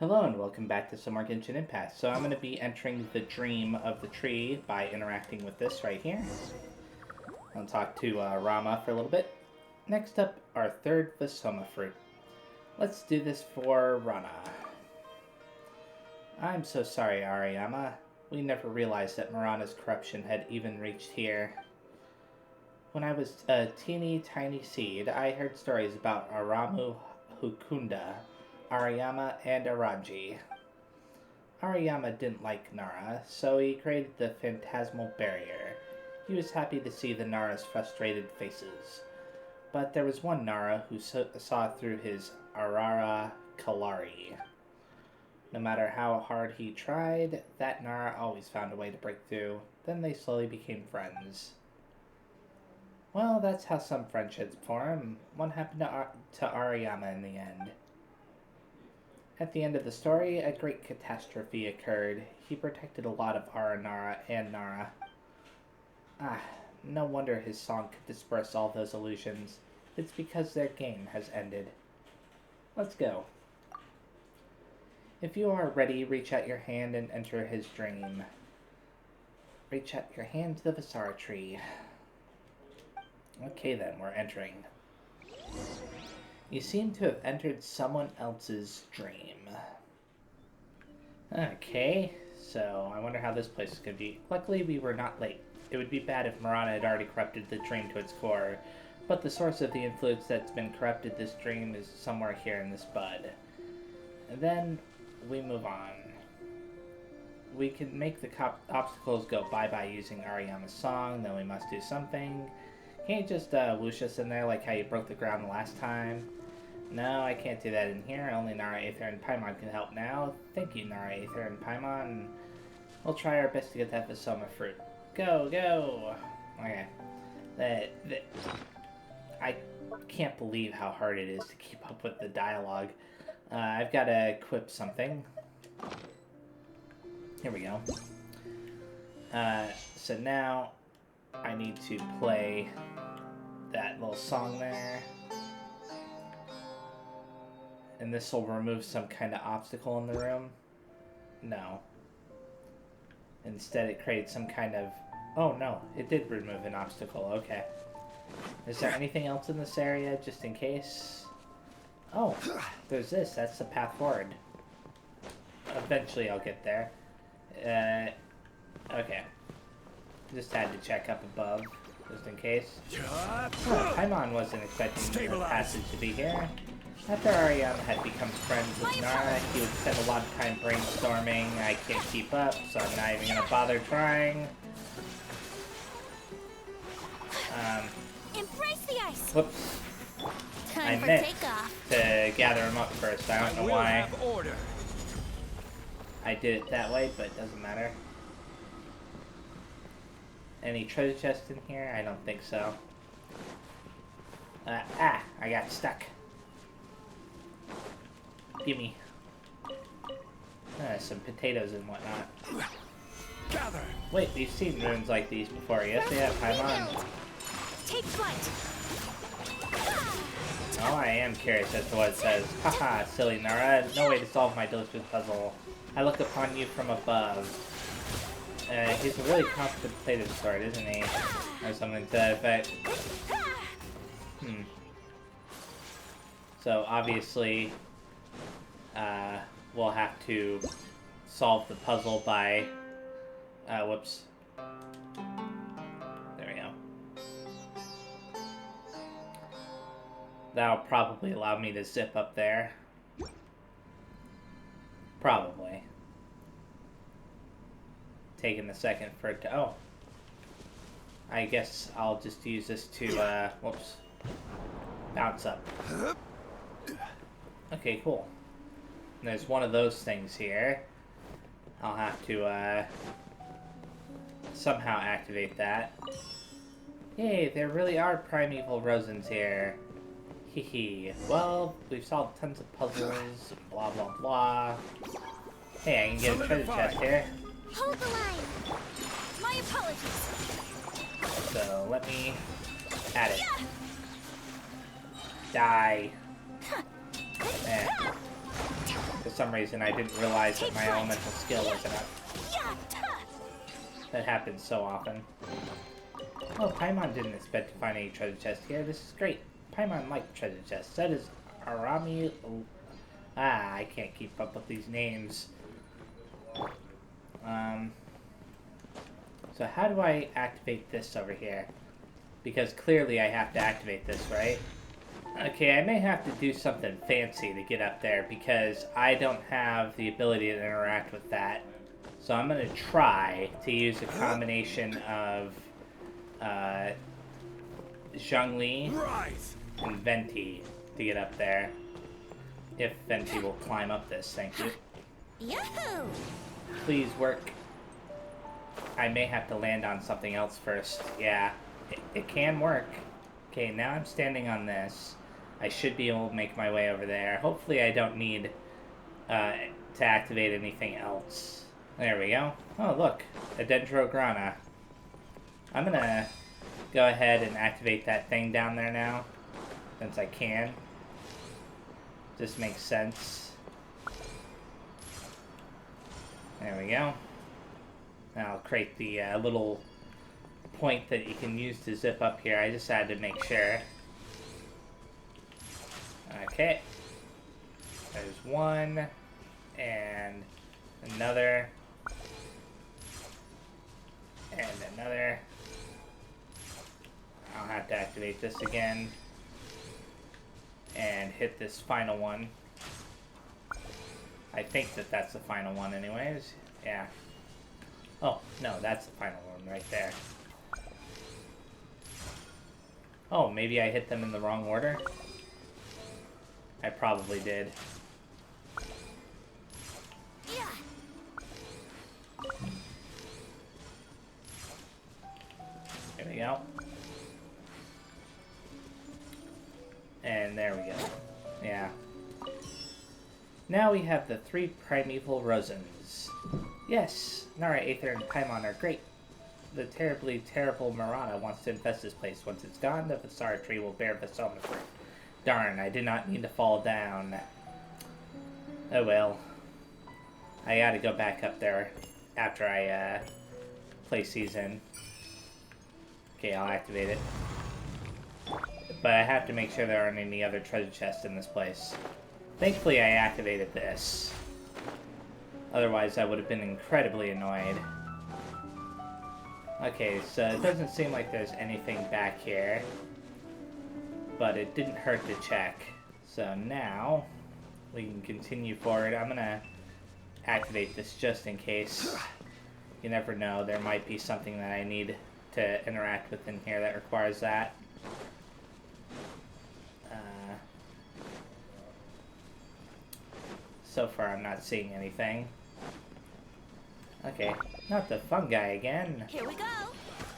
Hello and welcome back to some more Genshin Impact. So I'm going to be entering the dream of the tree by interacting with this right here. I'll talk to Rama for a little bit. Next up, our third Vasoma fruit. Let's do this for Rana. I'm so sorry, Ariyama. We never realized that Marana's corruption had even reached here. When I was a teeny tiny seed, I heard stories about Aramu Hukunda, Ariyama, and Aranji. Ariyama didn't like Nara, so he created the phantasmal barrier. He was happy to see the Nara's frustrated faces. But there was one Nara who saw through his Arara Kalari. No matter how hard he tried, that Nara always found a way to break through. Then they slowly became friends. Well, that's how some friendships form. One happened to Ariyama in the end. At the end of the story, a great catastrophe occurred. He protected a lot of Aranara and Nara. No wonder his song could disperse all those illusions. It's because their game has ended. Let's go. If you are ready, reach out your hand and enter his dream. Reach out your hand to the Visara tree. Okay then, we're entering. You seem to have entered someone else's dream. Okay, so I wonder how this place is going to be. Luckily, we were not late. It would be bad if Marana had already corrupted the dream to its core, but the source of the influence that's been corrupted this dream is somewhere here in this bud. And then we move on. We can make the obstacles go bye-bye using Ariyama's song, then we must do something. Can't you just whoosh us in there like how you broke the ground the last time? No, I can't do that in here. Only Nara, Aether, and Paimon can help now. Thank you, Nara, Aether, and Paimon. We'll try our best to get that Vasoma fruit. Go, go! Okay. I can't believe how hard it is to keep up with the dialogue. I've got to equip something. Here we go. So now I need to play that little song there. And this will remove some kind of obstacle in the room. No. Instead it creates some kind of... Oh no, it did remove an obstacle, okay. Is there anything else in this area, just in case? Oh, there's this, that's the path forward. Eventually I'll get there. Okay. Just had to check up above, just in case. Oh, Paimon wasn't expecting the passage to be here. After Ariyama had become friends with Nara, he would spend a lot of time brainstorming. I can't keep up, so I'm not even gonna bother trying. Embrace the ice. Whoops. I Time for meant takeoff. to gather them up first. I don't know why I did it that way, but it doesn't matter. Any treasure chests in here? I don't think so. I got stuck. Gimme. Some potatoes and whatnot. Gather. Wait, we've seen runes like these before. Yes, we have. Paimon. Take flight. Oh, I am curious as to what it says. Haha, silly Nara. No way to solve my delicious puzzle. I look upon you from above. He's a really contemplative sword, isn't he? Or something to that effect. So, obviously, we'll have to solve the puzzle by... whoops. There we go. That'll probably allow me to zip up there. Probably. Taking a second for it to... Oh. I guess I'll just use this to, whoops. Bounce up. Okay, cool. And there's one of those things here. I'll have to, somehow activate that. Yay, there really are primeval Rosens here. Hehe. Well, we've solved tons of puzzles, blah blah blah. Hey, I can get a treasure chest here. Hold the line. My apologies. So, let me add it. Die. some reason I didn't realize that my elemental skill wasn't up. That happens so often. Oh, Paimon didn't expect to find any treasure chest here. This is great. Paimon liked treasure chests. That is Arami... I can't keep up with these names. So how do I activate this over here? Because clearly I have to activate this, right? Okay, I may have to do something fancy to get up there because I don't have the ability to interact with that. So I'm going to try to use a combination of Zhongli and Venti to get up there. If Venti will climb up this, thank you. Yahoo! Please work. I may have to land on something else first. Yeah, it can work. Okay, now I'm standing on this. I should be able to make my way over there. Hopefully I don't need to activate anything else. There we go. Oh, look. A Dendrograna. I'm gonna go ahead and activate that thing down there now, since I can. Just makes sense. There we go. Now I'll create the little point that you can use to zip up here. I just had to make sure. Okay. There's one. And another. And another. I'll have to activate this again. And hit this final one. I think that that's the final one anyways. Yeah. Oh, no, that's the final one right there. Oh, maybe I hit them in the wrong order? I probably did. There we go. And there we go. Yeah. Now we have the 3 primeval Rosens. Yes, Nara, Aether, and Paimon are great. The terribly terrible Marana wants to infest this place. Once it's gone, the Vasara tree will bear Vasoma fruit. Darn, I did not mean to fall down. Oh well. I gotta go back up there after I play season. Okay, I'll activate it. But I have to make sure there aren't any other treasure chests in this place. Thankfully, I activated this. Otherwise, I would have been incredibly annoyed. Okay, so it doesn't seem like there's anything back here. But it didn't hurt to check. So now, we can continue forward. I'm gonna activate this just in case. You never know, there might be something that I need to interact with in here that requires that. So far, I'm not seeing anything. Okay, not the fungi again. Here we go.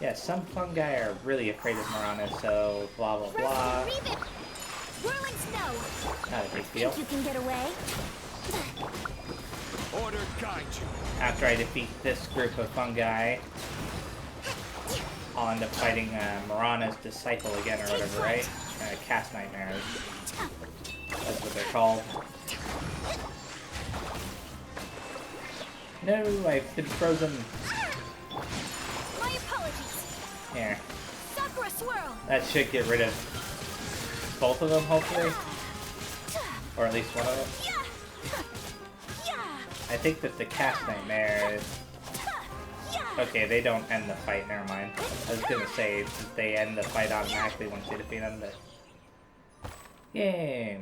Yeah, some fungi are really afraid of Marana, so blah blah blah. Whirling snow. Not a big deal. Think you can get away? Order guide you. After I defeat this group of fungi, I'll end up fighting Marana's disciple again, or whatever, right? Cast Nightmares. That's what they're called. No, I've been frozen. My apologies. Here. Sakura swirl. That should get rid of both of them, hopefully. Or at least one of them. I think that the Cast Nightmares... Okay, they don't end the fight, never mind. I was gonna say that they end the fight automatically once you defeat them, but... Yay!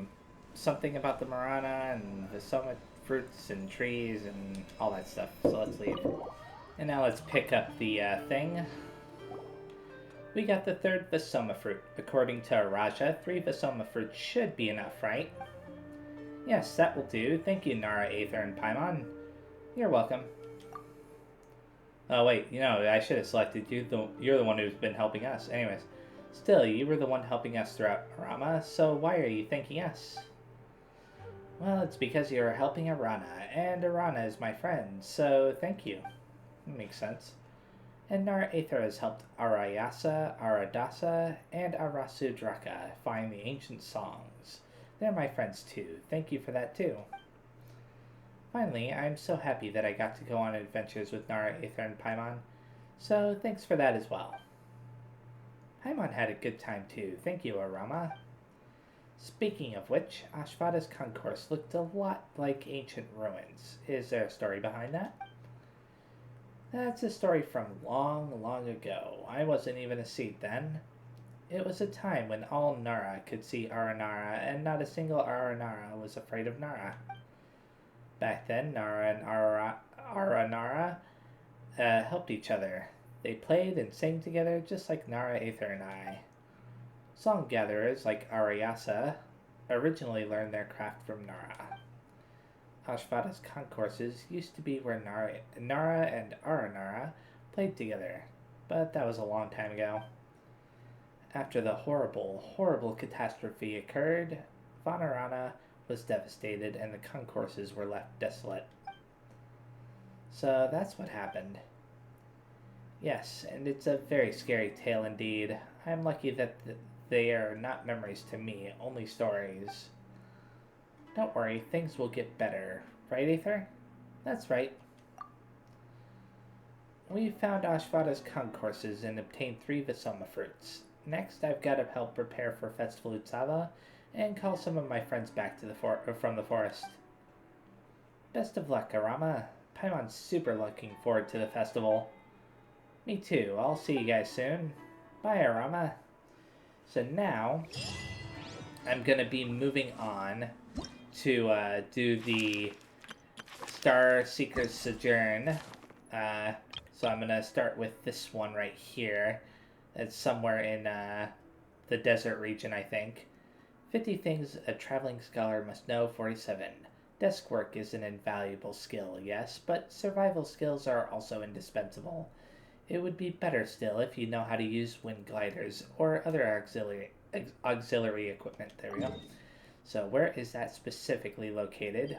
Something about the Marana and the summit fruits and trees and all that stuff. So let's leave. And now let's pick up the thing. We got the 3rd Vasoma fruit. According to Raja, 3 Vasoma fruits should be enough, right? Yes, that will do. Thank you, Nara, Aether, and Paimon. You're welcome. Oh wait, you know, I should have selected you. You're the one who's been helping us. Anyways, still, you were the one helping us throughout Arama, so why are you thanking us? Well, it's because you're helping Arana, and Arana is my friend, so thank you. That makes sense. And Nara Aether has helped Arayasa, Aradasa, and Arasudraka find the ancient songs. They're my friends too. Thank you for that too. Finally, I'm so happy that I got to go on adventures with Nara, Aether, and Paimon. So thanks for that as well. Paimon had a good time too. Thank you, Arama. Speaking of which, Ashvada's concourse looked a lot like ancient ruins. Is there a story behind that? That's a story from long, long ago. I wasn't even a seed then. It was a time when all Nara could see Aranara, and not a single Aranara was afraid of Nara. Back then, Nara and Aranara helped each other. They played and sang together just like Nara, Aether, and I. Song gatherers like Ariasa originally learned their craft from Nara. Ashvada's concourses used to be where Nara and Aranara played together, but that was a long time ago. After the horrible, horrible catastrophe occurred, Vanarana was devastated and the concourses were left desolate. So that's what happened. Yes, and it's a very scary tale indeed. I'm lucky that they are not memories to me, only stories. Don't worry, things will get better. Right, Aether? That's right. We found Ashvada's concourses and obtained 3 Visoma fruits. Next, I've got to help prepare for Festival Utsava and call some of my friends back to from the forest. Best of luck, Arama. Paimon's super looking forward to the festival. Me too. I'll see you guys soon. Bye, Arama. So now, I'm going to be moving on to do the Star Seeker's Sojourn. So I'm going to start with this one right here. It's somewhere in the desert region, I think. 50 things a traveling scholar must know, 47. Desk work is an invaluable skill, yes, but survival skills are also indispensable. It would be better still if you know how to use wind gliders or other auxiliary equipment. There we go. So where is that specifically located?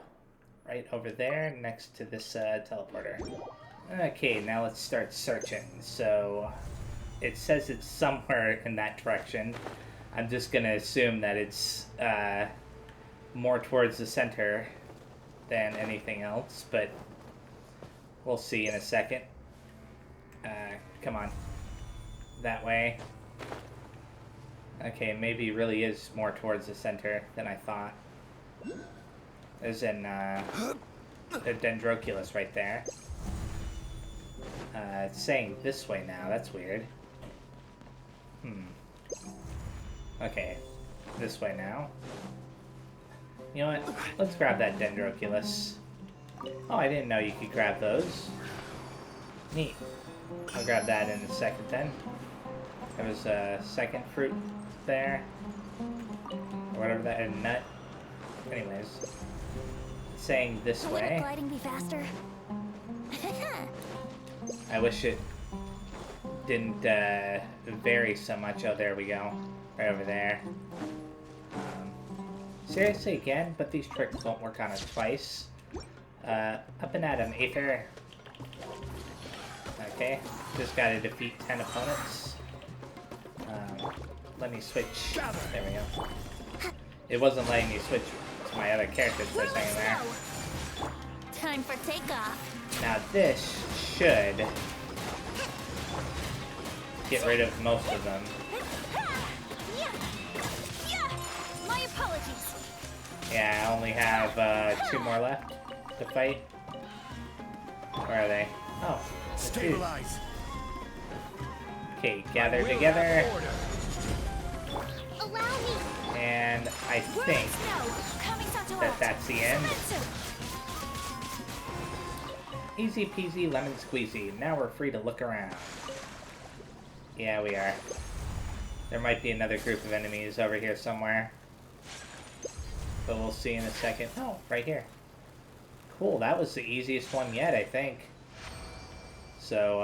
Right over there, next to this teleporter. Okay, now let's start searching. So it says it's somewhere in that direction. I'm just going to assume that it's more towards the center than anything else, but we'll see in a second. Come on. That way. Okay, maybe it really is more towards the center than I thought. There's a Dendroculus right there. It's saying this way now. That's weird. Okay, this way now. You know what? Let's grab that Dendroculus. Oh, I didn't know you could grab those. Neat. I'll grab that in a second then. There was a second fruit there. Or whatever that, a nut. Anyways. It's saying this way. Wouldn't gliding be faster? I wish it didn't vary so much. Oh, there we go. Right over there. Seriously again, but these tricks don't work on us twice. Up and at him, Aether. Okay, just gotta defeat 10 opponents. Let me switch. There we go. It wasn't letting me switch to my other characters for a second there. Time for takeoff. Now this should get rid of most of them. My apologies. Yeah, I only have 2 more left to fight. Where are they? Oh, stabilize. Okay, gather together. Allow me. And I think that that's the end. Easy peasy lemon squeezy. Now we're free to look around. Yeah, we are. There might be another group of enemies over here somewhere. But we'll see in a second. Oh, right here. Cool, that was the easiest one yet, I think. So,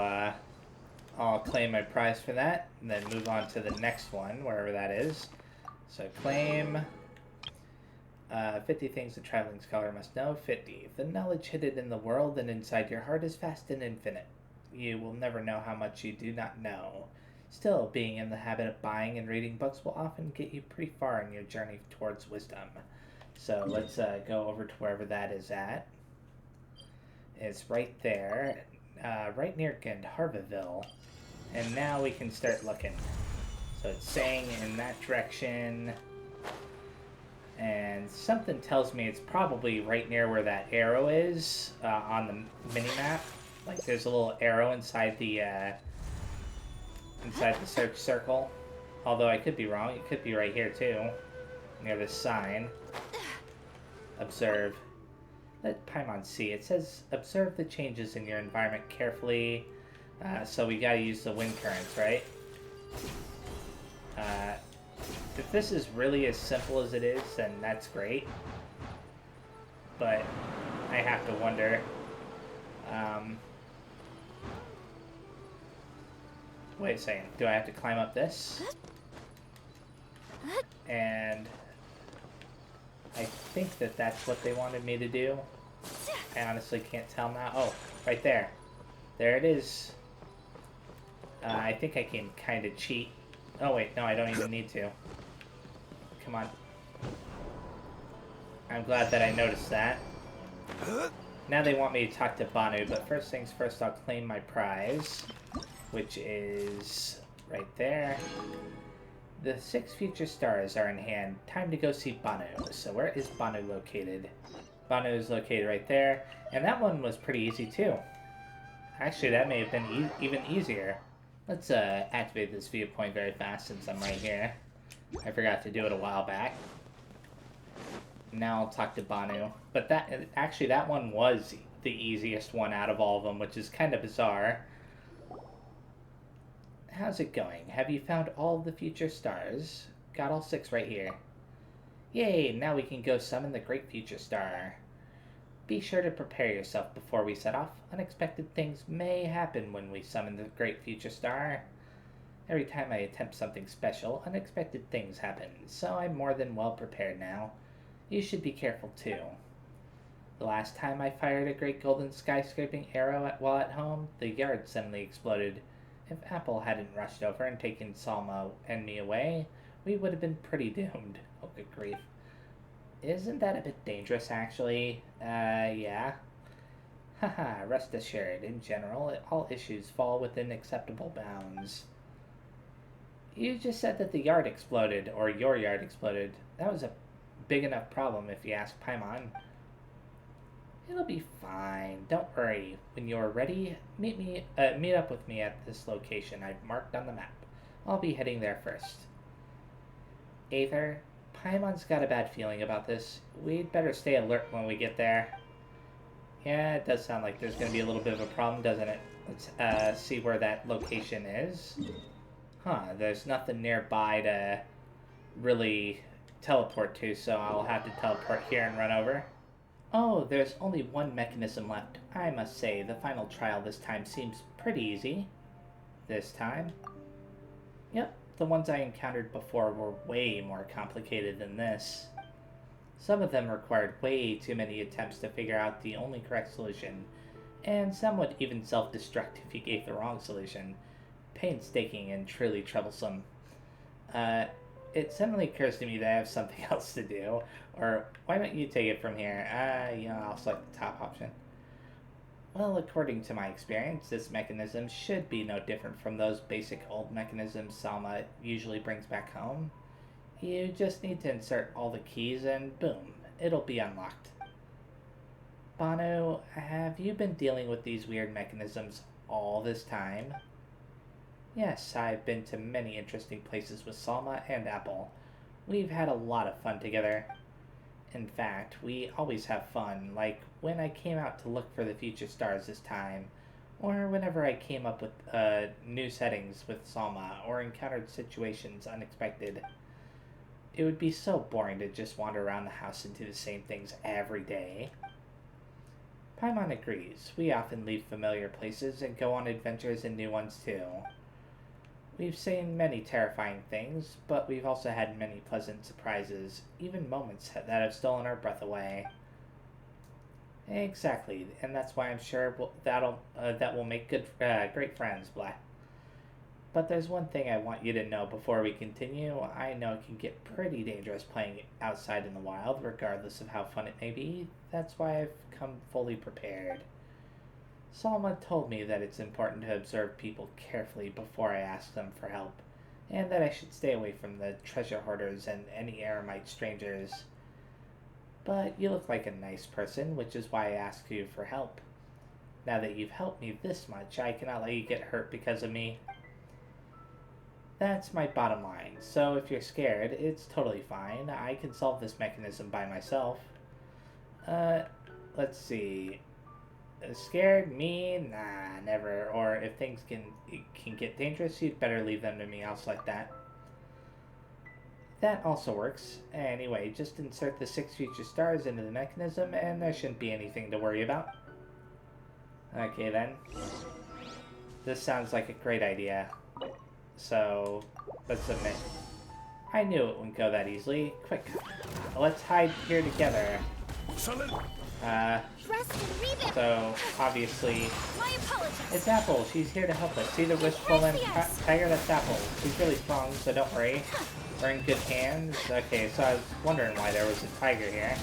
I'll claim my prize for that, and then move on to the next one, wherever that is. So, claim 50 things a traveling scholar must know. 50. The knowledge hidden in the world and inside your heart is vast and infinite. You will never know how much you do not know. Still, being in the habit of buying and reading books will often get you pretty far in your journey towards wisdom. So let's go over to wherever that is at. is right there, right near Gandharvaville. And now we can start looking. So it's saying in that direction. And something tells me it's probably right near where that arrow is on the mini-map. Like there's a little arrow inside the search circle. Although I could be wrong. It could be right here too. Near this sign. Observe. Let Paimon see. It says observe the changes in your environment carefully. So we gotta use the wind currents, right? If this is really as simple as it is, then that's great. But I have to wonder. Wait a second. Do I have to climb up this? And I think that that's what they wanted me to do. I honestly can't tell now. Oh, right there. There it is. I think I can kind of cheat. Oh wait, no, I don't even need to. Come on. I'm glad that I noticed that. Now they want me to talk to Banu, but first things first, I'll claim my prize, which is right there. The 6 future stars are in hand. Time to go see Banu. So where is Banu located? Banu is located right there, and that one was pretty easy too. Actually, that may have been even easier. Let's activate this viewpoint very fast since I'm right here. I forgot to do it a while back. Now I'll talk to Banu. But that one was the easiest one out of all of them, which is kind of bizarre. How's it going? Have you found all the future stars? Got all 6 right here. Yay, now we can go summon the great future star. Be sure to prepare yourself before we set off. Unexpected things may happen when we summon the great future star. Every time I attempt something special, unexpected things happen, so I'm more than well prepared now. You should be careful too. The last time I fired a great golden skyscraping arrow while at home, the yard suddenly exploded. If Apple hadn't rushed over and taken Salma and me away, we would have been pretty doomed. Oh, good grief. Isn't that a bit dangerous, actually? Yeah. Haha, rest assured, in general, all issues fall within acceptable bounds. You just said that the yard exploded, or your yard exploded. That was a big enough problem if you ask Paimon. It'll be fine. Don't worry. When you're ready, meet up with me at this location I've marked on the map. I'll be heading there first. Aether, Paimon's got a bad feeling about this. We'd better stay alert when we get there. Yeah, it does sound like there's going to be a little bit of a problem, doesn't it? Let's see where that location is. Huh, there's nothing nearby to really teleport to, so I'll have to teleport here and run over. Oh, there's only one mechanism left. I must say, the final trial this time seems pretty easy. This time? Yep, the ones I encountered before were way more complicated than this. Some of them required way too many attempts to figure out the only correct solution, and some would even self-destruct if you gave the wrong solution. Painstaking and truly troublesome. It suddenly occurs to me that I have something else to do. Or, why don't you take it from here? I'll select the top option. Well, according to my experience, this mechanism should be no different from those basic old mechanisms Salma usually brings back home. You just need to insert all the keys and boom, it'll be unlocked. Banu, have you been dealing with these weird mechanisms all this time? Yes, I've been to many interesting places with Salma and Apple. We've had a lot of fun together. In fact, we always have fun, like when I came out to look for the future stars this time, or whenever I came up with new settings with Salma, or encountered situations unexpected. It would be so boring to just wander around the house and do the same things every day. Paimon agrees. We often leave familiar places and go on adventures in new ones too. We've seen many terrifying things, but we've also had many pleasant surprises, even moments that have stolen our breath away. Exactly, and that's why I'm sure that will make great friends, blah. But there's one thing I want you to know before we continue. I know it can get pretty dangerous playing outside in the wild, regardless of how fun it may be. That's why I've come fully prepared. Salma told me that it's important to observe people carefully before I ask them for help, and that I should stay away from the treasure hoarders and any eremite strangers. But you look like a nice person, which is why I asked you for help. Now that you've helped me this much, I cannot let you get hurt because of me. That's my bottom line, so if you're scared, it's totally fine. I can solve this mechanism by myself. Let's see. Scared? Me? Nah, never. Or if things can get dangerous, you'd better leave them to me. I'll select that. That also works. Anyway, just insert the 6 future stars into the mechanism, and there shouldn't be anything to worry about. Okay, then. This sounds like a great idea. So, let's submit. I knew it wouldn't go that easily. Quick, let's hide here together. So, obviously, it's Apple. She's here to help us. See the wistful and tiger? That's Apple. She's really strong, so don't worry. We're in good hands. Okay, so I was wondering why there was a tiger here.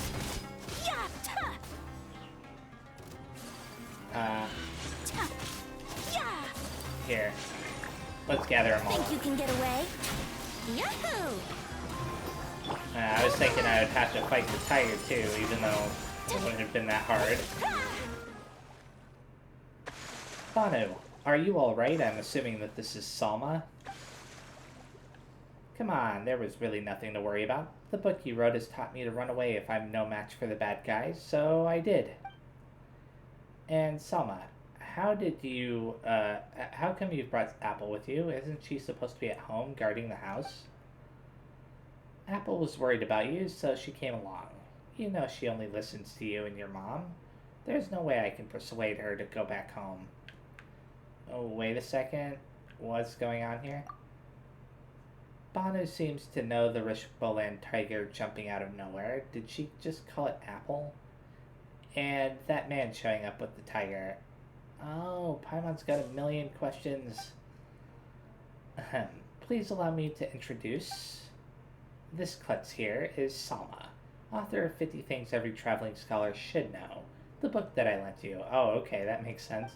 Here. Let's gather them all. Think you can get away? Yahoo! I was thinking I would have to fight the tiger too, even though it wouldn't have been that hard. Banu, are you alright? I'm assuming that this is Salma. Come on, there was really nothing to worry about. The book you wrote has taught me to run away if I'm no match for the bad guys, so I did. And Salma, how come you've brought Apple with you? Isn't she supposed to be at home guarding the house? Apple was worried about you, so she came along. You know she only listens to you and your mom. There's no way I can persuade her to go back home. Oh, wait a second. What's going on here? Banu seems to know the Rishboland tiger jumping out of nowhere. Did she just call it Apple? And that man showing up with the tiger. Oh, Paimon's got a million questions. Please allow me to introduce. This klutz here is Salma, author of 50 Things Every Traveling Scholar Should Know, the book that I lent you. Oh, okay, that makes sense.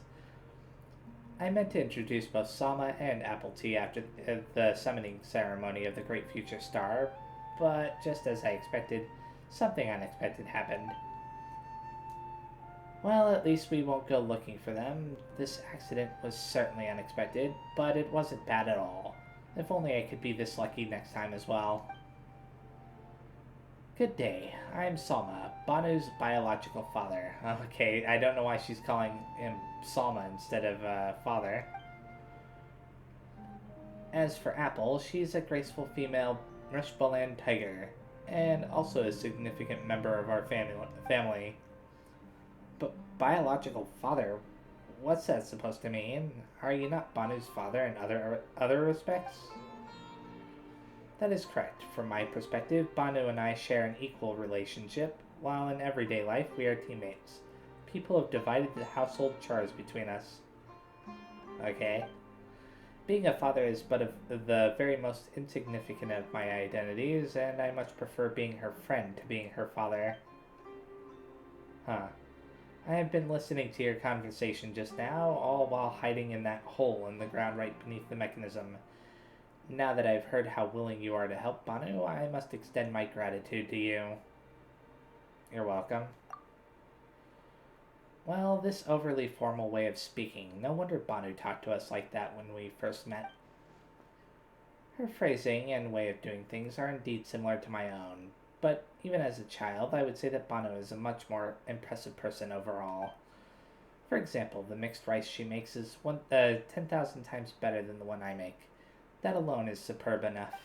I meant to introduce both Salma and Apple to you after the summoning ceremony of the Great Future Star, but just as I expected, something unexpected happened. Well, at least we won't go looking for them. This accident was certainly unexpected, but it wasn't bad at all. If only I could be this lucky next time as well. Good day. I'm Salma, Banu's biological father. Okay, I don't know why she's calling him Salma instead of father. As for Apple, she's a graceful female Rishboland tiger, and also a significant member of our family. But biological father? What's that supposed to mean? Are you not Banu's father in other respects? That is correct. From my perspective, Banu and I share an equal relationship, while in everyday life we are teammates. People have divided the household chores between us. Okay. Being a father is but the very most insignificant of my identities, and I much prefer being her friend to being her father. Huh. I have been listening to your conversation just now, all while hiding in that hole in the ground right beneath the mechanism. Now that I've heard how willing you are to help Banu, I must extend my gratitude to you. You're welcome. Well, this overly formal way of speaking, no wonder Banu talked to us like that when we first met. Her phrasing and way of doing things are indeed similar to my own, but even as a child, I would say that Banu is a much more impressive person overall. For example, the mixed rice she makes is 10,000 times better than the one I make. That alone is superb enough.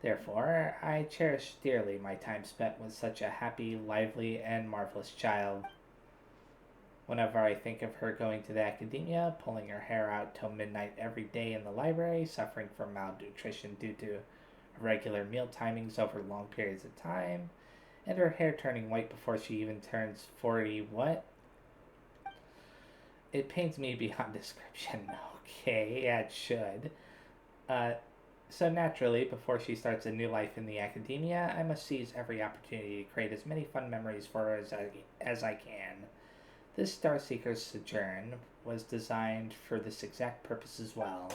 Therefore, I cherish dearly my time spent with such a happy, lively, and marvelous child. Whenever I think of her going to the academia, pulling her hair out till midnight every day in the library, suffering from malnutrition due to irregular meal timings over long periods of time, and her hair turning white before she even turns 40, what? It pains me beyond description. Okay, yeah, it should. So naturally, before she starts a new life in the academia, I must seize every opportunity to create as many fun memories for her as I can. This Starseeker's Sojourn was designed for this exact purpose as well.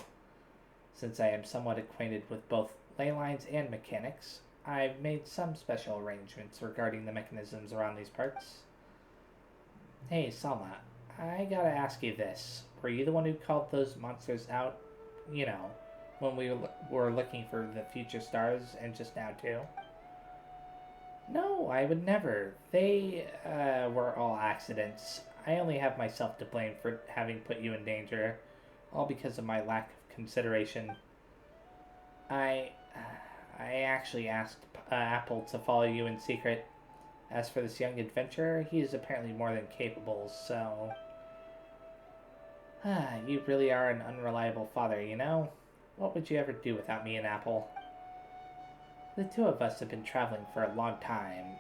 Since I am somewhat acquainted with both ley lines and mechanics, I've made some special arrangements regarding the mechanisms around these parts. Hey, Salma, I gotta ask you this. Were you the one who called those monsters out, you know, when we were looking for the future stars and just now too? No, I would never. They were all accidents. I only have myself to blame for having put you in danger, all because of my lack of consideration. I actually asked Apple to follow you in secret. As for this young adventurer, he is apparently more than capable, so... you really are an unreliable father, you know? What would you ever do without me and Apple? The two of us have been traveling for a long time,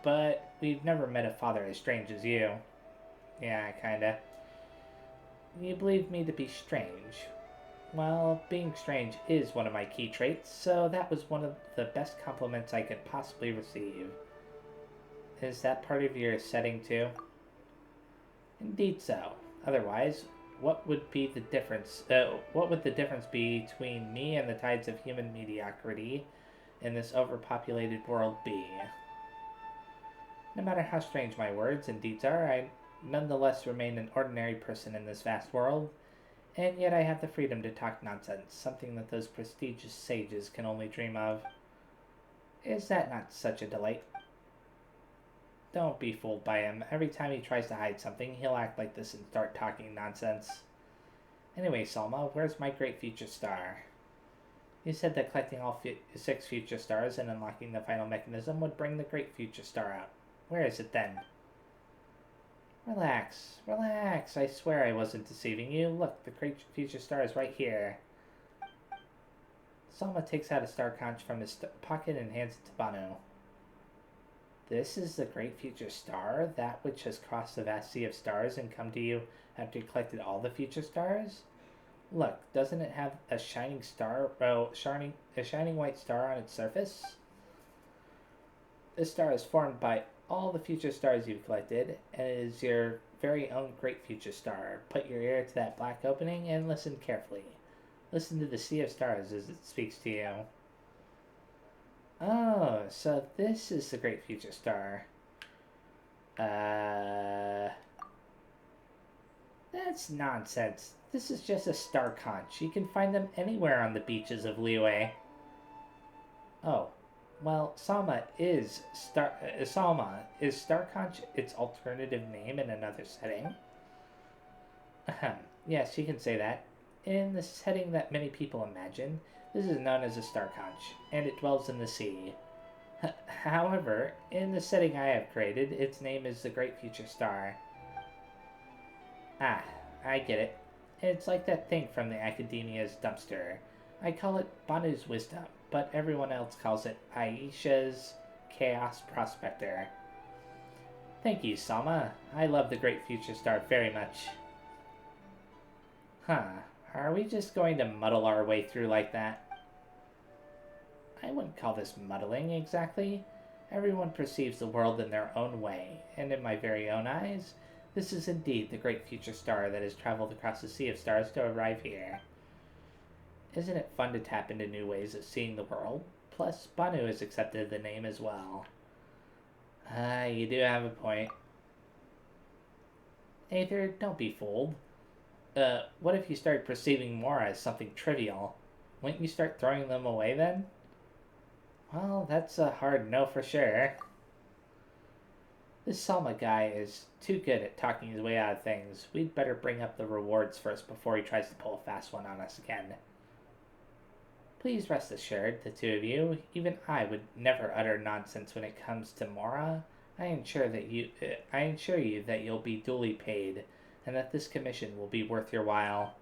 but we've never met a father as strange as you. Yeah, kinda. You believe me to be strange. Well, being strange is one of my key traits, so that was one of the best compliments I could possibly receive. Is that part of your setting too? Indeed so. Otherwise, what would be the difference? What would the difference be between me and the tides of human mediocrity in this overpopulated world be? No matter how strange my words and deeds are, I nonetheless remain an ordinary person in this vast world, and yet I have the freedom to talk nonsense, something that those prestigious sages can only dream of. Is that not such a delight? Don't be fooled by him. Every time he tries to hide something, he'll act like this and start talking nonsense. Anyway, Salma, where's my great future star? You said that collecting all 6 future stars and unlocking the final mechanism would bring the great future star out. Where is it then? Relax, relax. I swear I wasn't deceiving you. Look, the great future star is right here. Salma takes out a star conch from his pocket and hands it to Banu. This is the great future star, that which has crossed the vast sea of stars and come to you after you collected all the future stars? Look, doesn't it have a shining star, a shining white star on its surface? This star is formed by all the future stars you've collected, and it is your very own great future star. Put your ear to that black opening and listen carefully. Listen to the sea of stars as it speaks to you. Oh, so this is the great future star. That's nonsense. This is just a star conch. You can find them anywhere on the beaches of Liyue. Oh, well, Salma is star conch its alternative name in another setting? Yes, you can say that. In the setting that many people imagine, this is known as a star conch, and it dwells in the sea. However, in the setting I have created, its name is the Great Future Star. Ah, I get it. It's like that thing from the Academia's dumpster. I call it Banu's Wisdom, but everyone else calls it Aisha's Chaos Prospector. Thank you, Salma. I love the Great Future Star very much. Huh. Are we just going to muddle our way through like that? I wouldn't call this muddling, exactly. Everyone perceives the world in their own way, and in my very own eyes, this is indeed the great future star that has traveled across the sea of stars to arrive here. Isn't it fun to tap into new ways of seeing the world? Plus, Banu has accepted the name as well. You do have a point. Aether, don't be fooled. What if you started perceiving more as something trivial? Wouldn't you start throwing them away then? Well, that's a hard no for sure. This Salma guy is too good at talking his way out of things. We'd better bring up the rewards first before he tries to pull a fast one on us again. Please rest assured, the two of you, even I would never utter nonsense when it comes to Mora. I ensure you that you'll be duly paid, and that this commission will be worth your while.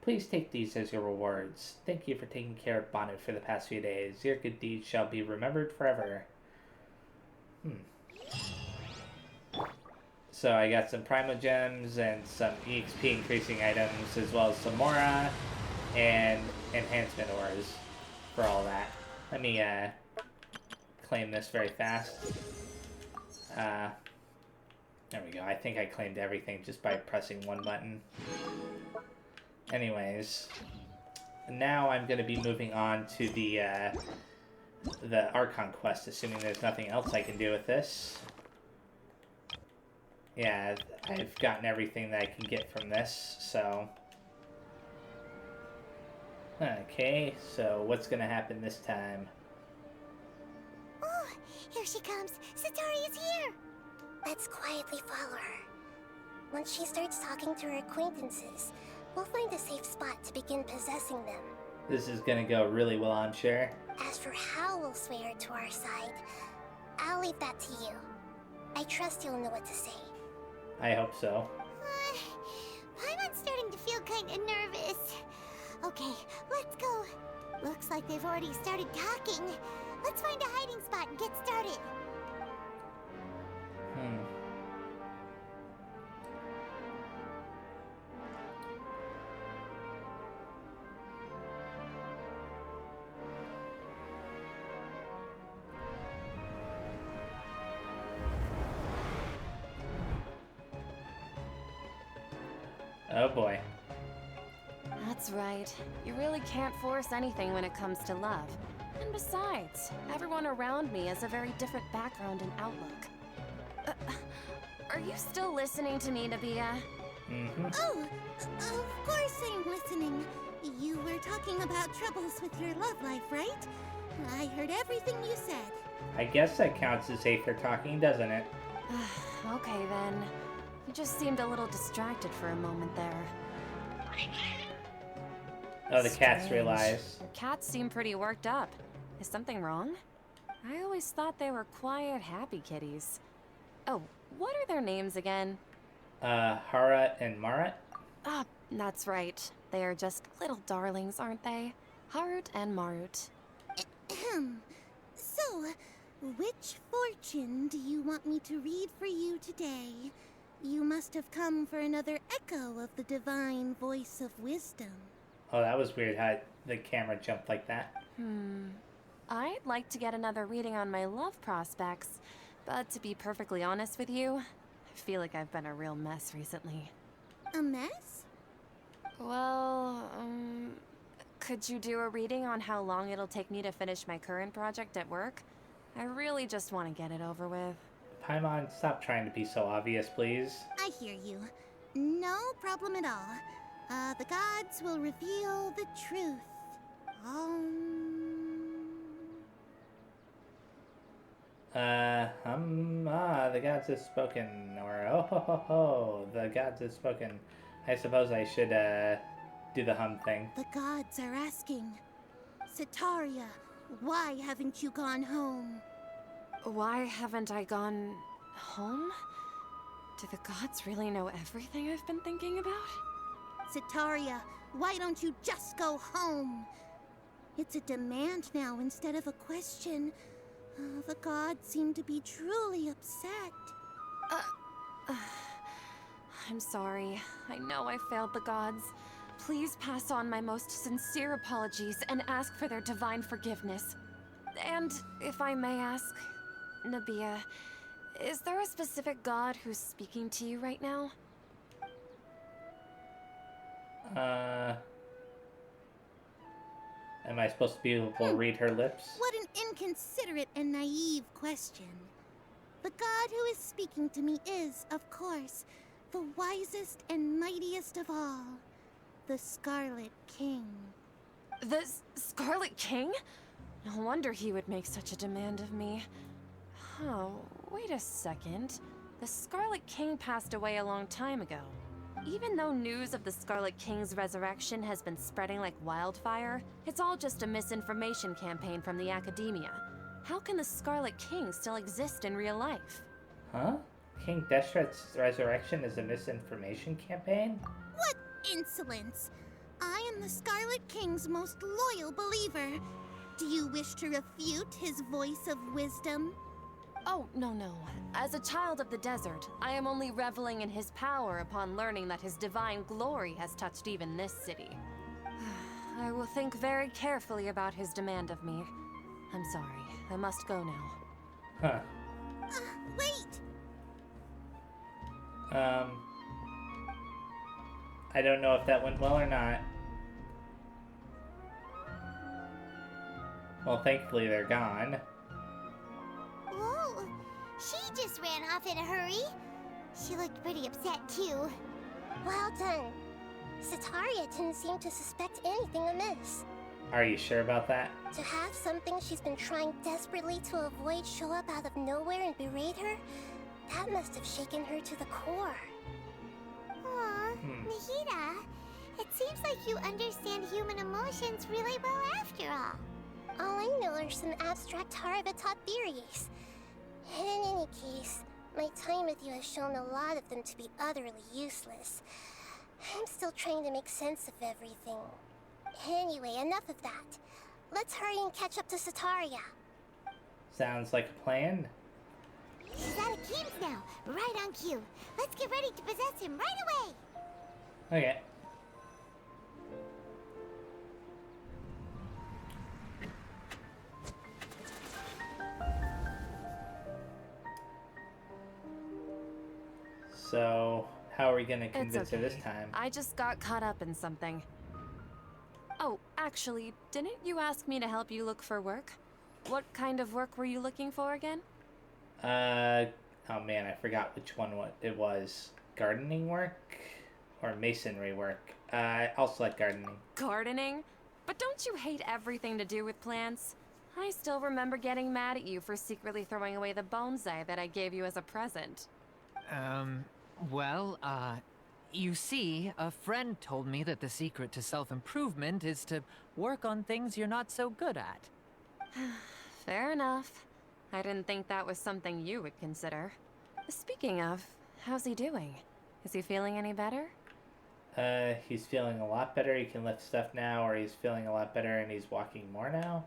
Please take these as your rewards. Thank you for taking care of Banu for the past few days. Your good deeds shall be remembered forever. So I got some Primogems and some EXP increasing items, as well as some Mora and enhancement ores for all that. Let me claim this very fast. There we go. I think I claimed everything just by pressing one button. Anyways, now I'm going to be moving on to the Archon quest, assuming there's nothing else I can do with this. Yeah, I've gotten everything that I can get from this, so... Okay, so what's going to happen this time? Oh, here she comes. Satori is here. Let's quietly follow her. Once she starts talking to her acquaintances, we'll find a safe spot to begin possessing them. This is going to go really well, I'm sure. As for how we'll sway her to our side, I'll leave that to you. I trust you'll know what to say. I hope so. I'm starting to feel kind of nervous. Okay, let's go. Looks like they've already started talking. Let's find a hiding spot and get started. Oh boy. That's right. You really can't force anything when it comes to love. And besides, everyone around me has a very different background and outlook. Are you still listening to me, Nabia? Mm-hmm. Oh, of course I'm listening. You were talking about troubles with your love life, right? I heard everything you said. I guess that counts as safer talking, doesn't it? Okay then. You just seemed a little distracted for a moment there. Oh, the cats Strange. realize. Your cats seem pretty worked up. Is something wrong? I always thought they were quiet, happy kitties. Oh, what are their names again? Hara and Marat? Ah, that's right. They are just little darlings, aren't they? Harut and Marut. So, which fortune do you want me to read for you today? You must have come for another echo of the divine voice of wisdom. Oh, that was weird how the camera jumped like that. I'd like to get another reading on my love prospects, but to be perfectly honest with you, I feel like I've been a real mess recently. A mess? Well, could you do a reading on how long it'll take me to finish my current project at work? I really just want to get it over with. Paimon, stop trying to be so obvious, please. I hear you. No problem at all. The gods will reveal the truth. The gods have spoken, or oh ho ho ho, the gods have spoken. I suppose I should, do the hum thing. The gods are asking, Sataria, why haven't you gone home? Why haven't I gone home? Do the gods really know everything I've been thinking about? Sataria, why don't you just go home? It's a demand now instead of a question. The gods seem to be truly upset. I'm sorry. I know I failed the gods. Please pass on my most sincere apologies and ask for their divine forgiveness. And if I may ask, Nabia, is there a specific god who's speaking to you right now? Am I supposed to be able to read her lips? What an inconsiderate and naive question. The god who is speaking to me is, of course, the wisest and mightiest of all, the Scarlet King. The Scarlet King? No wonder he would make such a demand of me. Oh, wait a second. The Scarlet King passed away a long time ago. Even though news of the Scarlet King's resurrection has been spreading like wildfire, it's all just a misinformation campaign from the academia. How can the Scarlet King still exist in real life? Huh? King Deshret's resurrection is a misinformation campaign? What insolence! I am the Scarlet King's most loyal believer. Do you wish to refute his voice of wisdom? Oh, no. As a child of the desert, I am only reveling in his power upon learning that his divine glory has touched even this city. I will think very carefully about his demand of me. I'm sorry. I must go now. Huh. Wait! I don't know if that went well or not. Well, thankfully they're gone. Whoa, she just ran off in a hurry. She looked pretty upset too. Well done. Sataria didn't seem to suspect anything amiss. Are you sure about that? To have something she's been trying desperately to avoid show up out of nowhere and berate her, that must have shaken her to the core. Aw, Nahida, it seems like you understand human emotions really well after all. All I know are some abstract Haravatot theories. In any case, my time with you has shown a lot of them to be utterly useless. I'm still trying to make sense of everything. Anyway, enough of that. Let's hurry and catch up to Sataria. Sounds like a plan. She's out of Kim's now, right on cue. Let's get ready to possess him right away. Okay. So, how are we gonna convince her this time? I just got caught up in something. Oh, actually, didn't you ask me to help you look for work? What kind of work were you looking for again? Oh man, I forgot which one it was. Gardening work? Or masonry work? I'll select gardening. Gardening? But don't you hate everything to do with plants? I still remember getting mad at you for secretly throwing away the bonsai that I gave you as a present. Well, you see, a friend told me that the secret to self-improvement is to work on things you're not so good at. Fair enough. I didn't think that was something you would consider. Speaking of, how's he doing? Is he feeling any better? He's feeling a lot better. He can lift stuff now, or he's feeling a lot better and he's walking more now.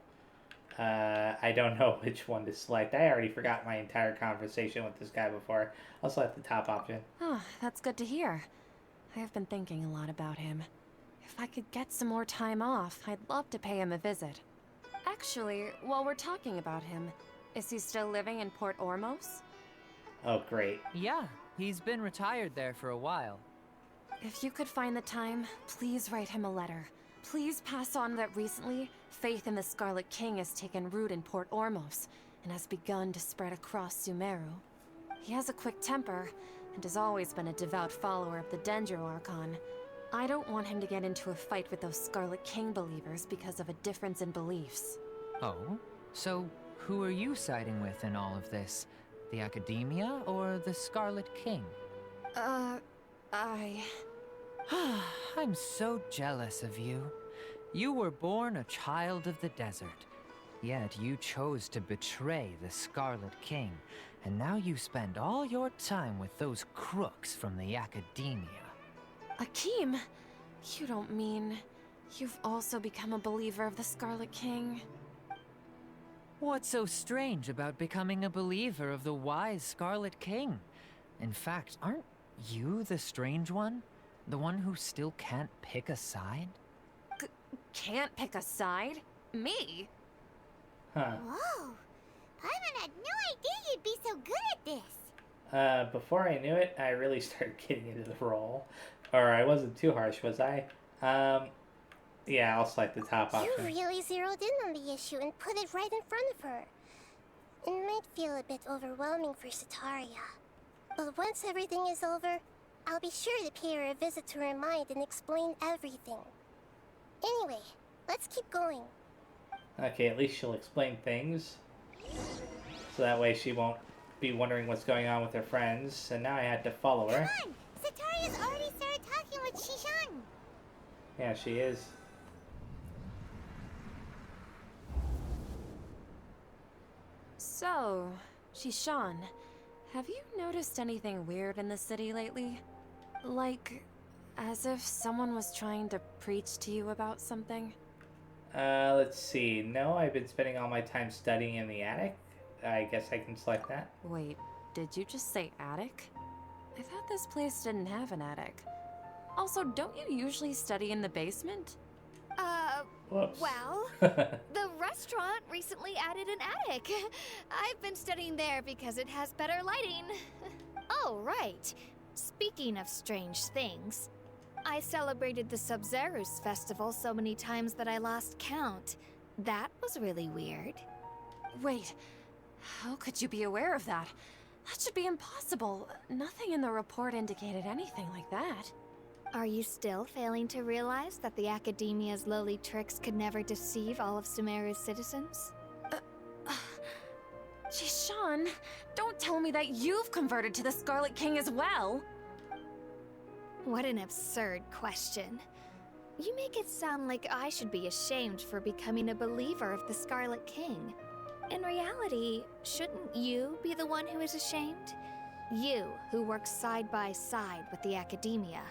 I don't know which one to select. I already forgot my entire conversation with this guy before. I'll select the top option. Oh, that's good to hear. I have been thinking a lot about him. If I could get some more time off, I'd love to pay him a visit. Actually, while we're talking about him, is he still living in Port Ormos? Oh, great. Yeah, he's been retired there for a while. If you could find the time, please write him a letter. Please pass on that recently, faith in the Scarlet King has taken root in Port Ormos and has begun to spread across Sumeru. He has a quick temper and has always been a devout follower of the Dendro Archon. I don't want him to get into a fight with those Scarlet King believers because of a difference in beliefs. Oh? So, who are you siding with in all of this? The Academia or the Scarlet King? I'm so jealous of you. You were born a child of the desert, yet you chose to betray the Scarlet King, and now you spend all your time with those crooks from the Academia. Akeem, you don't mean you've also become a believer of the Scarlet King? What's so strange about becoming a believer of the wise Scarlet King? In fact, aren't you the strange one? The one who still can't pick a side? Can't pick a side? Me? Huh. Whoa, Paimon had no idea you'd be so good at this. Before I knew it, I really started getting into the role. Or I wasn't too harsh, was I? Yeah, I'll select the top option. You really zeroed in on the issue and put it right in front of her. It might feel a bit overwhelming for Sataria. But once everything is over, I'll be sure to pay her a visit to her mind and explain everything. Anyway, let's keep going. Okay, at least she'll explain things. So that way she won't be wondering what's going on with her friends. And now I had to follow her. Come on! Sataria's already started talking with Shishan. Yeah, she is. So, Shishan, have you noticed anything weird in the city lately? Like, as if someone was trying to preach to you about something? Let's see. No, I've been spending all my time studying in the attic. I guess I can select that. Wait, did you just say attic? I thought this place didn't have an attic. Also, don't you usually study in the basement? Whoops. Well, the restaurant recently added an attic. I've been studying there because it has better lighting. Oh, right. Speaking of strange things, I celebrated the Sub-Zerus festival so many times that I lost count. That was really weird. Wait, how could you be aware of that? That should be impossible. Nothing in the report indicated anything like that. Are you still failing to realize that the Academia's lowly tricks could never deceive all of Sumeru's citizens? Jishan, don't tell me that you've converted to the Scarlet King as well! What an absurd question. You make it sound like I should be ashamed for becoming a believer of the Scarlet King. In reality, shouldn't you be the one who is ashamed? You, who works side by side with the Academia,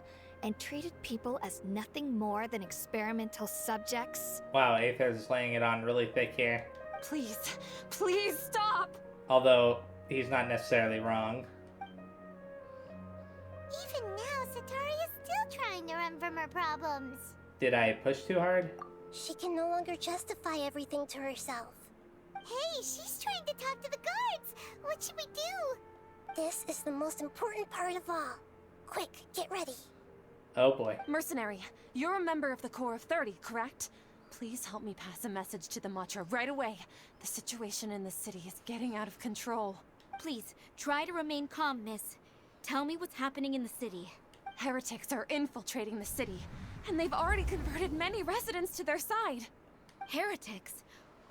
and treated people as nothing more than experimental subjects? Wow, Aether's laying it on really thick here. Please, please stop! Although, he's not necessarily wrong. Even now, Satori is still trying to run from her problems. Did I push too hard? She can no longer justify everything to herself. Hey, she's trying to talk to the guards! What should we do? This is the most important part of all. Quick, get ready. Oh boy. Mercenary, you're a member of the Corps of 30, correct? Please help me pass a message to the Matcha right away. The situation in the city is getting out of control. Please, try to remain calm, miss. Tell me what's happening in the city. Heretics are infiltrating the city, and they've already converted many residents to their side. Heretics?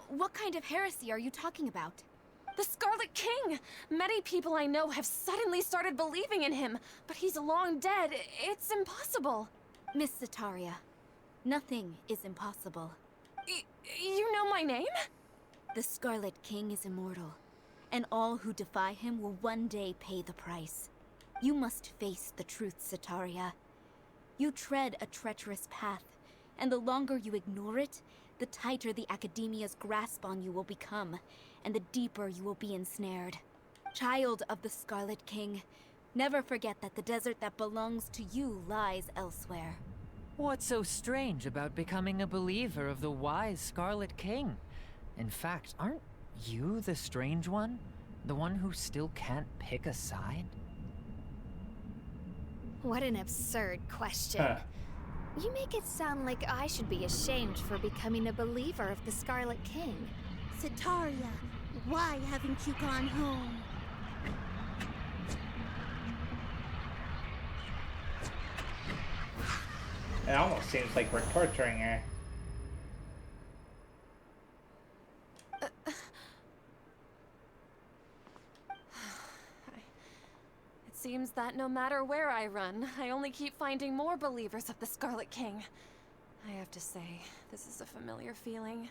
What kind of heresy are you talking about? The Scarlet King! Many people I know have suddenly started believing in him, but he's long dead. It's impossible. Miss Sataria, nothing is impossible. You know my name? The Scarlet King is immortal, and all who defy him will one day pay the price. You must face the truth, Sataria. You tread a treacherous path, and the longer you ignore it, the tighter the Academia's grasp on you will become, and the deeper you will be ensnared. Child of the Scarlet King, never forget that the desert that belongs to you lies elsewhere. What's so strange about becoming a believer of the wise Scarlet King? In fact, aren't you the strange one? The one who still can't pick a side? What an absurd question. Huh. You make it sound like I should be ashamed for becoming a believer of the Scarlet King. Sataria, why haven't you gone home? It almost seems like we're torturing her. It seems that no matter where I run, I only keep finding more believers of the Scarlet King. I have to say, this is a familiar feeling.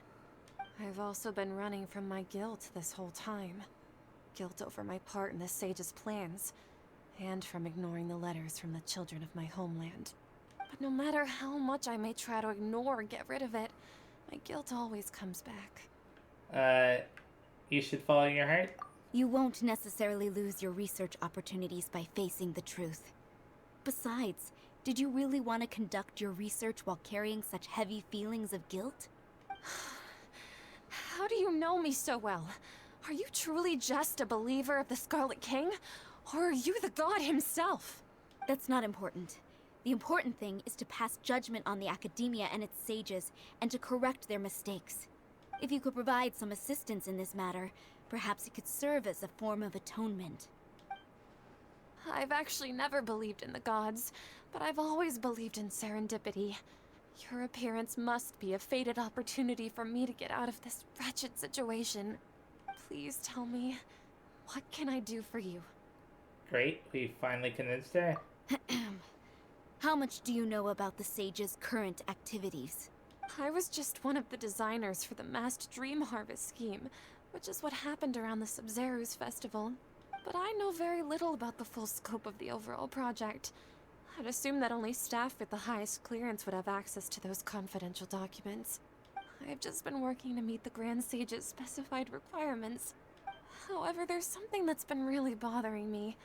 I've also been running from my guilt this whole time. Guilt over my part in the Sage's plans, and from ignoring the letters from the children of my homeland. But no matter how much I may try to ignore or get rid of it, my guilt always comes back. You should follow your heart? You won't necessarily lose your research opportunities by facing the truth. Besides, did you really want to conduct your research while carrying such heavy feelings of guilt? How do you know me so well? Are you truly just a believer of the Scarlet King? Or are you the god himself? That's not important. The important thing is to pass judgment on the Academia and its sages, and to correct their mistakes. If you could provide some assistance in this matter, perhaps it could serve as a form of atonement. I've actually never believed in the gods, but I've always believed in serendipity. Your appearance must be a fated opportunity for me to get out of this wretched situation. Please tell me, what can I do for you? Great, we finally convinced her. How much do you know about the sage's current activities? I was just one of the designers for the massed dream harvest scheme, which is what happened around the Sub-Zerus festival. But I know very little about the full scope of the overall project. I'd assume that only staff with the highest clearance would have access to those confidential documents. I've just been working to meet the Grand Sage's specified requirements. However, there's something that's been really bothering me.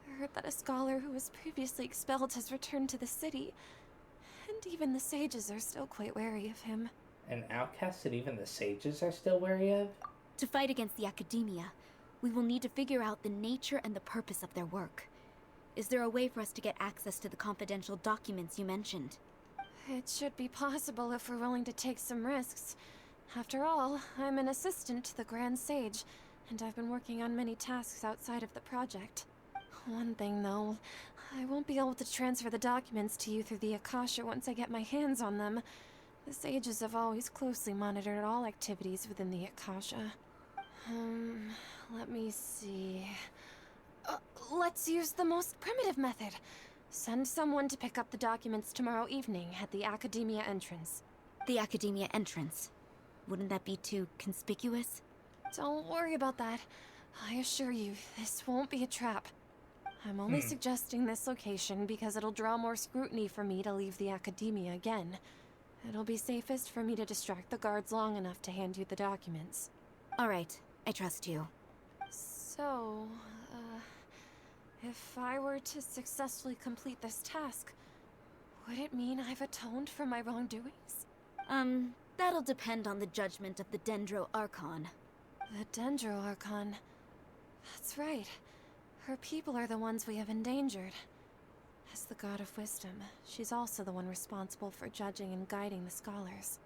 I heard that a scholar who was previously expelled has returned to the city, and even the sages are still quite wary of him. An outcast that even the sages are still wary of? To fight against the Academia, we will need to figure out the nature and the purpose of their work. Is there a way for us to get access to the confidential documents you mentioned? It should be possible if we're willing to take some risks. After all, I'm an assistant to the Grand Sage, and I've been working on many tasks outside of the project. One thing, though, I won't be able to transfer the documents to you through the Akasha once I get my hands on them. The sages have always closely monitored all activities within the Akasha. Let me see... let's use the most primitive method. Send someone to pick up the documents tomorrow evening at the Academia entrance. The Academia entrance. Wouldn't that be too conspicuous? Don't worry about that. I assure you, this won't be a trap. I'm only suggesting this location because it'll draw more scrutiny for me to leave the Academia again. It'll be safest for me to distract the guards long enough to hand you the documents. Alright, I trust you. So, if I were to successfully complete this task, would it mean I've atoned for my wrongdoings? That'll depend on the judgment of the Dendro Archon. The Dendro Archon. That's right. Her people are the ones we have endangered. As the God of Wisdom, she's also the one responsible for judging and guiding the scholars.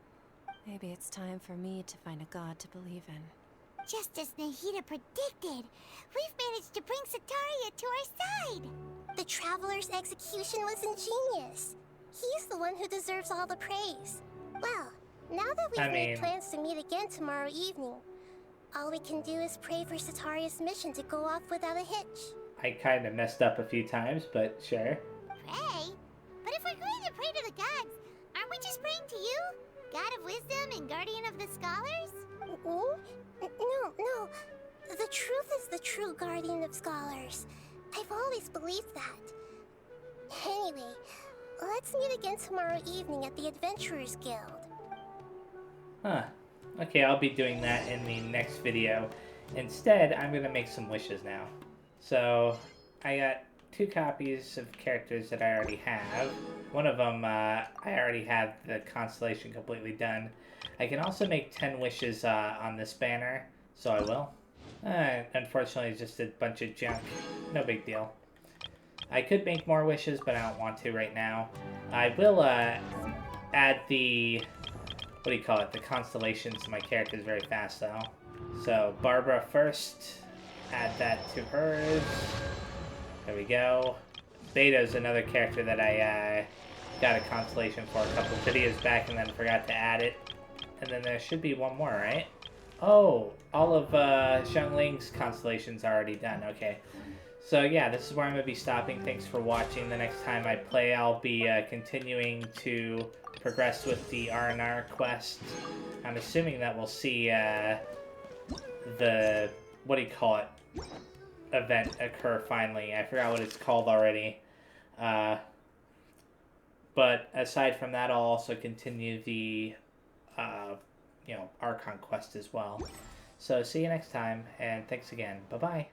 Maybe it's time for me to find a god to believe in. Just as Nahida predicted, we've managed to bring Sataria to our side. The Traveler's execution was ingenious. He's the one who deserves all the praise. Well, now that we've made plans to meet again tomorrow evening, all we can do is pray for Sataria's mission to go off without a hitch. I kind of messed up a few times, but sure. Pray? But if we're going to pray to the gods, aren't we just praying to you? God of Wisdom and Guardian of the Scholars? No. The truth is the true Guardian of Scholars. I've always believed that. Anyway, let's meet again tomorrow evening at the Adventurers Guild. Huh. Okay, I'll be doing that in the next video. Instead, I'm going to make some wishes now. So, I got 2 copies of characters that I already have. One of them, I already have the constellation completely done. I can also make 10 wishes on this banner, so I will. Unfortunately, it's just a bunch of junk. No big deal. I could make more wishes, but I don't want to right now. I will add the... what do you call it? The constellations to my characters very fast, though. So, Barbara first. Add that to hers. There we go. Beta's another character that I got a constellation for a couple videos back and then forgot to add it. And then there should be one more, right? Oh, all of Xiangling's constellations are already done. Okay. So yeah, this is where I'm going to be stopping. Thanks for watching. The next time I play, I'll be continuing to progress with the Aranara quest. I'm assuming that we'll see the, what do you call it, event occur finally. I forgot what it's called already. But aside from that, I'll also continue the, Archon quest as well. So see you next time, and thanks again. Bye-bye.